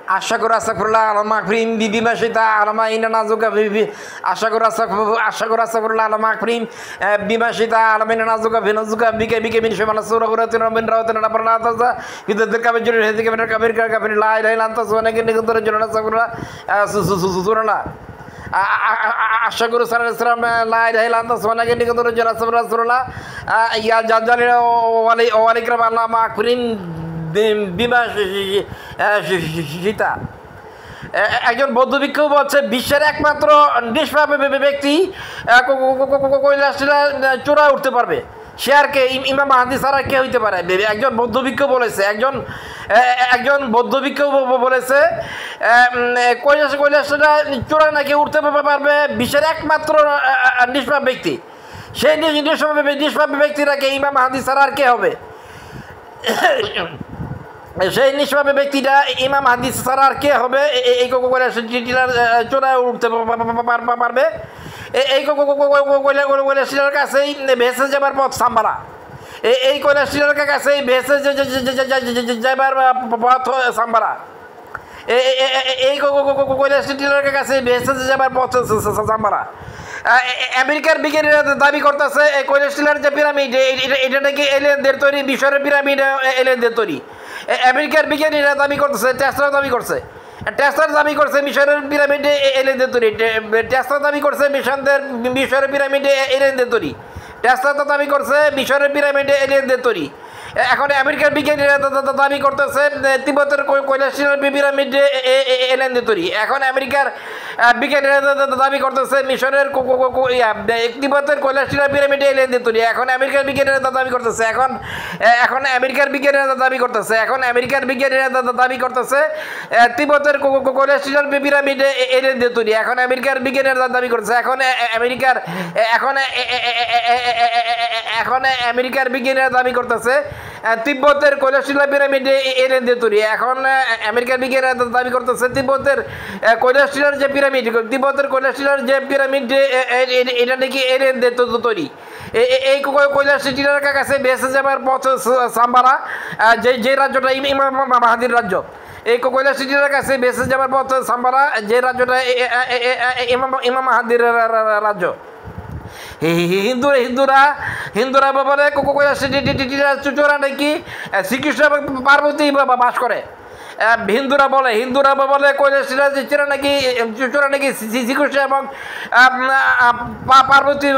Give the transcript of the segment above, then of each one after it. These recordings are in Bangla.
আশাকুর আসাকুরুল্লাহ আলামা প্রিম বিবিমা সীতা আলামা ইনা নাজুকা বিবি আশাকুর আসাকুরুল্লাহ আলামা প্রিম বিমা সীতা আলামা ইনা নাজুকা ভিনজুকা বিকে বিকে মিন শমানা সুরা কুরাতিন রবিন রাওতিন নাবরনা তাজা বিদুল কাবির জুরি হেদিকে মিন কাবির কাবির লা ইলাহা ইল্লা আনতা সুবহানাকা ইন্নী কুনতু মিনাজ জালিমিন সুরানা আশাকুরু সালাম লা ইলাহা ইল্লা আনতা সুবহানাকা ইন্নী কুনতু মিনাজ জালিমিন রাসূলুল্লাহ ইয়া জালালি ওয়া আলাইকুম আলামা প্রিম বিমা সীতা। একজন বৌদ্ধ ভিক্ষু বলছে বিশ্বের একমাত্র নিষ্পাপ ব্যক্তি কৈলাসটিলা চূড়ায় উঠতে পারবে, সে আর কে? ইমাম মাহদী ছাড়া কে হইতে পারে? একজন বৌদ্ধ ভিক্ষু বলেছে, একজন বৌদ্ধ ভিক্ষু বলেছে কৈলাসটিলা চূড়ায় নাকি উঠতে পারবে বিশ্বের একমাত্র নিষ্পাপ ব্যক্তি। সেই নিষ্পাপ ব্যক্তিটাকে ইমাম মাহদী ছাড়া আর কে হবে? সেই নিষ্পাপ ব্যক্তিটা ইমাম হাদিস ছাড়া আর কে হবে? এই কৈলাসটিলার চূড়ায় উঠতে পারবে। এই কৈলাসটিলার কাছেই ভেসে যাবার পথ সাম্বালা। এই কৈলাসটিলার কাছেই ভেসে যাবার পথ সাম্বালা। এই কৈলাসটিলার কাছে ভেসে যাবার পথ সাম্বালা। আমেরিকার বিজ্ঞানীরা দাবি করতেছে এই কৈলাসটিলার যে পিরামিড এটা নাকি এলিয়েনদের তৈরি, মিশরের পিরামিড এলিয়েনদের তৈরি। আমেরিকার বিজ্ঞানীরা দাবি করতেছে, টেসলা দাবি করছে মিশরের পিরামিডে এলিয়েনদের তৈরি। টেসলা দাবি করছে মিশরের পিরামিডে এলিয়েনদের তৈরি। টেসলা তো দাবি করছে মিশরের পিরামিডে এলিয়েনদের তৈরি। এখন আমেরিকার বিজ্ঞানীরা দাবি করতেছে তিব্বতের কৈলাসটিলার পিরামিডে এলিয়েনদের তৈরি। এখন আমেরিকার বিজ্ঞানীরা দাবি করতেছে মিশরের তিব্বতের কৈলাসটিলার পিরামিডে এলিয়েনদের তৈরি। এখন আমেরিকার বিজ্ঞানীরা দাবি করতেছে এখন আমেরিকার বিজ্ঞানীরা দাবি করতেছে তিব্বতের কৈলাসটিলার পিরামিডে এলিয়েনদের তৈরি। এখন আমেরিকার বিজ্ঞানীরা দাবি করতেছে এখন আমেরিকার বিজ্ঞানীরা দাবি করতেছে তিব্বতের কৈলাসটিলার পিরামিডে এলিয়েনদের তৈরি। এখন আমেরিকার বিজ্ঞানীরা দাবি করতেছে তিব্বতের কৈলাসটিলার যে পিরামিড এটা নাকি এলিয়েনদের তৈরি। এই কৈলাসটিলার কাছে ভেসে যাবার পথ সাম্বালা, যে রাজ্যটা ইমাম মাহদীর রাজ্য। এই কৈলাসটিলার কাছে ভেসে যাবার পথ সাম্বালা, যে রাজ্যটা ইমাম মাহদীর রাজ্য। হিন্দুরা বলে কৈলাসটিলার চূড়া নাকি শ্রীকৃষ্ণ এবং পার্বতী বাস করে। হিন্দুরা বলে কৈলাসটিলার চূড়া নাকি শ্রীকৃষ্ণ এবং পার্বতী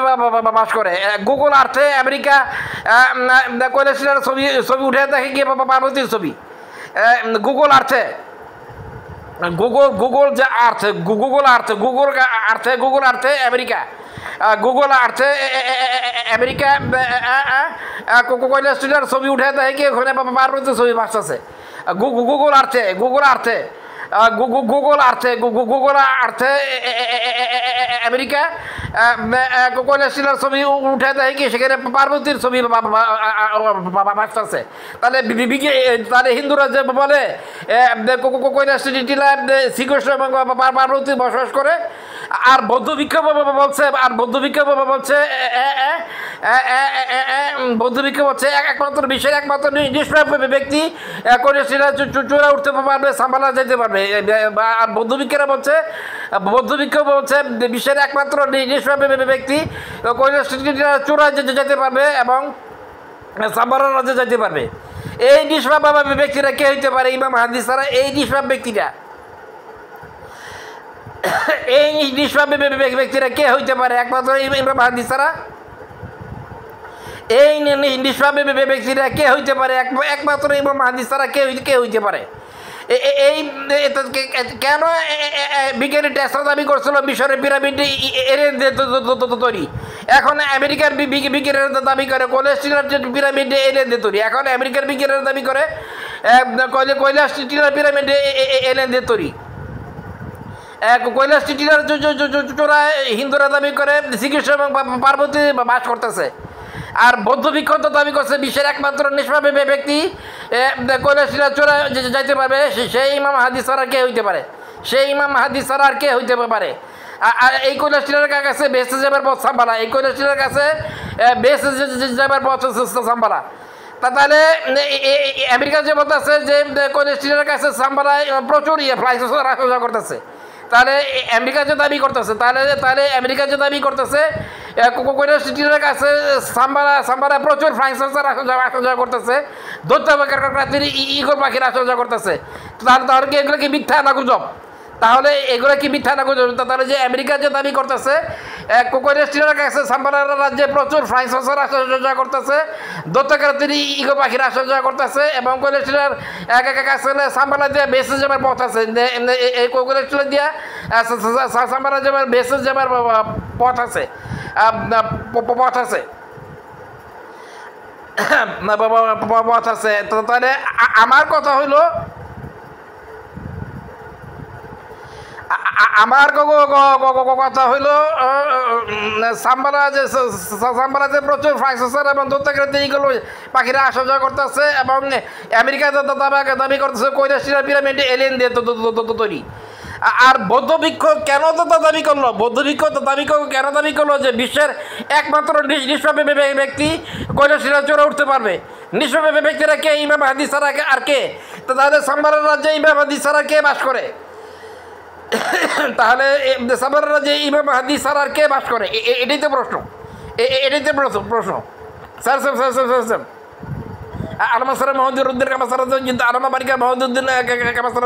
বাস করে। গুগল আর্থে আমেরিকা কৈলাসটিলার ছবি উঠে দেখে গিয়ে পার্বতীর ছবি। গুগল আর্থে আমেরিকা কৈলাসটিলার ছবি উঠে দেখে গিয়ে ওখানে পার্বতীর ছবি ভাসতেছে। গুগল আর্থে আমেরিকা কৈলাসটিলার ছবি উঠে দেখে কি সেখানে পার্বতীর ছবি ভাসতেছে। তাহলে হিন্দুরা যে বলে কৈলাসটিলা শ্রীকৃষ্ণ এবং পার্বতী বসবাস করে, আর বৌদ্ধ ভিক্ষু বলছে একমাত্র বিশ্বের একমাত্র নিষ্পাপ ব্যক্তি কৈলাসটিলা চূড়া উঠতে পারবে, সাম্বালা যেতে পারবে। আর বৌদ্ধ ভিক্ষু বলছে বিশ্বের একমাত্র নিষ্পাপ ব্যক্তি কৈলাসটিলা চূড়া যেতে পারবে এবং সাম্বালা রাজ্যে যেতে পারবে। এই নিষ্পাপ ব্যক্তিরা কে হইতে পারে? ইমাম মাহদী ছাড়া এই নিষ্পাপ ব্যক্তিরা কে হইতে পারে? একমাত্র ইমাম মাহদী ছাড়া এই নিষ্পাপ ব্যক্তিরা কে হইতে পারে? একমাত্র ইমাম মাহদী ছাড়া কে হইতে পারে? এই কেন বিজ্ঞানী টেসলা দাবি করছিল মিশরের পিরামিড এলিয়েনদের তৈরি? এখন আমেরিকার বিজ্ঞানীরা দাবি করে কৈলাসটিলার পিরামিড এলিয়েনদের তৈরি। এখন আমেরিকার বিজ্ঞানীরা দাবি করে কৈলাসটিলার পিরামিড এলিয়েনদের তৈরি। কৈলাসটিলার চূড়ায় হিন্দুরা দাবি করে শ্রীকৃষ্ণ এবং পার্বতী বাস করতেছে। আর বৌদ্ধ ভিক্ষু দাবি করছে বিশ্বের একমাত্র নিষ্পাপ ব্যক্তি কৈলাসটিলার চূড়ায় যাইতে পারবে, সেই ইমাম মাহদী ছাড়া কে হইতে পারে? আর কে হইতে পারে? আর এই কৈলাসটিলার কাছে ভেসে যাবার পথ সাম্বালা। তাহলে আমেরিকা যে বলতেছে যে কলেস্টিনের কাছে সাম্বারায় প্রচুর ফ্লাইস আসা করতেছে, তাহলে আমেরিকা যে দাবি করতেছে, তাহলে আমেরিকা যে দাবি করতেছে কলেস্টিনের কাছে সাম্বারা প্রচুর ফ্লাইস আসা করতেছে, দৈত্য ইগল পাখির আসা করতেছে, তাহলে কি এগুলো কি মিথ্যা না গুজব? তাহলে এগুলো কি মিথ্যা না গুজব? তাহলে যে আমেরিকা যে দাবি করতেছে কোকোরেস্টিনের কাছে সাম্বারা রাজ্যে প্রচুর ফ্লাইং সসার আসা করতেছে, দৈত্যাকৃতির ইগো পাখির আসা করতেছে, এবং কোকোরেস্টিনের কাছে সাম্বারা দিয়ে বেসে যাবার পথ আছে, এই কোকোরেস্টিনের দিয়া সাম্বারা যাবার বেসে যাবার পথ আছে, পথ আছে পথ আছে। তাহলে আমার কথা হইলো, আমার কথা হইল সাম্বারা যে প্রচুর ফ্রাইসের এবং দত্তাকৃতি এইগুলো পাখিরা আসা যাওয়া করতেছে, এবং আমেরিকা দাবি করতেছে কৈলাসিরা পিরামিড এলিয়েন দিয়ে তৈরি। আর বৌদ্ধবৃক্ষ কেন দাবি করলো? বৌদ্ধবৃক্ষ কেন দাবি করলো যে বিশ্বের একমাত্র নিষ্পাপী ব্যক্তি কৈলাসিরা চড়ে উঠতে পারবে? নিষ্পাপী ব্যক্তিরা কে? ইমাম হাদি ছাড়া আর কে? তাহলে সাম্বারা রাজ্যে ইমাম হাদি ছাড়া কে বাস করে? তাহলে সাম্বারা যে ইমাম হাদিস স্যার আর কে বাস করে? এটাই তো প্রশ্ন, এটাই তো প্রশ্ন। স্যার আলমা স্যার মহদুদ্দিন কামাসার, কিন্তু আলমা বাড়িকা মহদুদ্দিন কামাসার